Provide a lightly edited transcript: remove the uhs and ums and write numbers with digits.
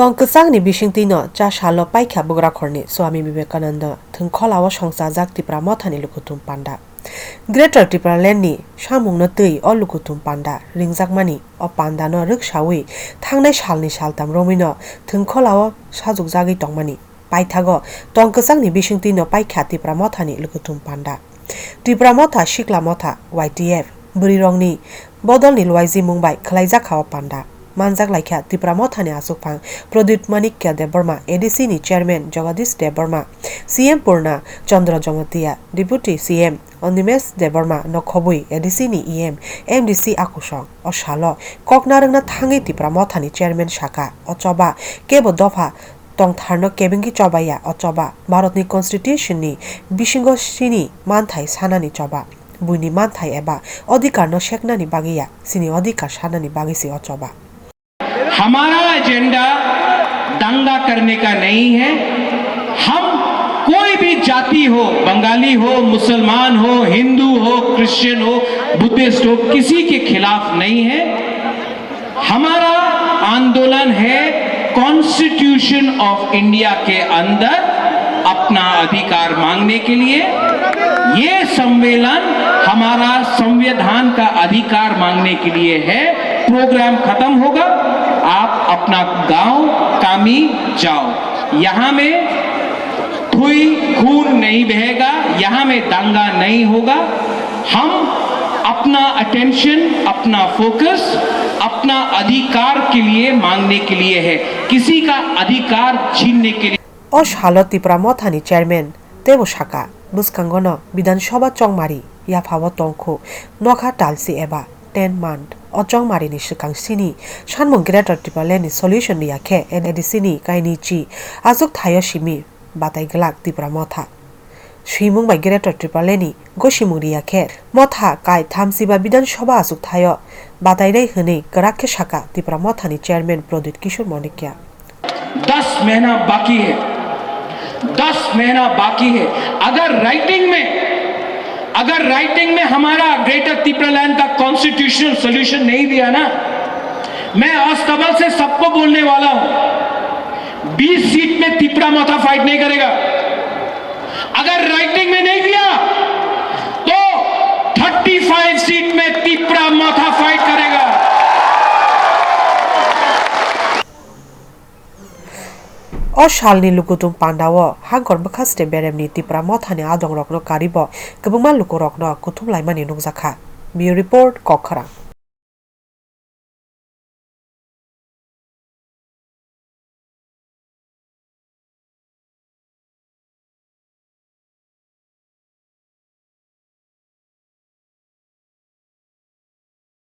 Tongkesang ni bisingtino cha shalo paikha bugrakhorni Swami Vivekananda thungkholawa songsa Tripura mothani lukutum panda. Greater Tripura land ni samungno tui o lukutum panda ringjakmani o panda no riksawi thangnai salni saltam romino thungkholawa sajukjagi tongmani paithago Tongkesang ni bisingtino paikha Tripura mothani lukutum panda. Tripura motha Shikla motha YTF burirongni bodolni lwaiji mungbai khlaijak panda. Manjak laikha Tripura mothani asukphang Prodit Manikya Debarma ADC ni chairman Jagadish Debarma CM Purna Chandra Jamatia Deputy CM Onimes Debarma Nokhobui ADC ni EM MDC Akusong Oshalo Koknarangna thangi Tripura mothani chairman Shaka Ochoba Kebo Dofa Tongtharno Kebengi Chobaya Ochoba Bharatni Constitution ni Bishingo Sini Manthai Sanani Choba Buini Manthai eba Odhikar no Sheknani Bagiya Sini Odhikar Sanani Bagisi Ochoba हमारा agenda दंगा करने का नहीं है। हम कोई भी जाति हो, बंगाली हो, मुसलमान हो, हिंदू हो, क्रिश्चियन हो, बुद्धिस्ट हो, किसी के खिलाफ नहीं है। हमारा आंदोलन है कॉन्स्टिट्यूशन ऑफ इंडिया के अंदर अपना अधिकार मांगने के लिए। ये सम्मेलन हमारा संविधान का अधिकार मांगने के लिए है। प्रोग्राम खत्म होगा, आप अपना गांव कामी जाओ। यहाँ में कोई खून नहीं बहेगा, यहाँ में दंगा नहीं होगा। हम अपना अटेंशन, अपना फोकस अपना अधिकार के लिए मांगने के लिए है, किसी का अधिकार छीनने के लिए। Oshalo Tripura mothani chairman Tebo Shaka Buskangono Bidanshoba Chongmari Yafawa Tongkho Nokha Talsi eba 10 month Ochongmari ni shikang sini Shanmung Greater Tripura land ni solution ni yakhe NADC ni kaini chi azuk thayo shimi batai glak Tripura motha Shimung by Greater Tripura land ni goshimuri yakhe motha kai thamsiba Bidanshoba azuk thayo batai rei hne grakhe Shaka Tripura mothani chairman Prodit Kishore Manikya 10 महीना बाकी है, 10 महीना बाकी है। अगर writing में हमारा greater Tripura land का कॉन्स्टिट्यूशनल सॉल्यूशन नहीं दिया ना, मैं अस्तबल से सबको बोलने वाला हूं 20 सीट में त्रिपुरा मोथा फाइट नहीं करेगा। अगर राइटिंग में नहीं दिया तो 35 सीट में त्रिपुरा मोथा फाइट करेगा। Oshalni lukutum pandawo hangkor bakaste beremni Tripura mothani adong rokno karibo kebungma lukurokno kutum laimani nungjakha. Bureau report Kokhrang.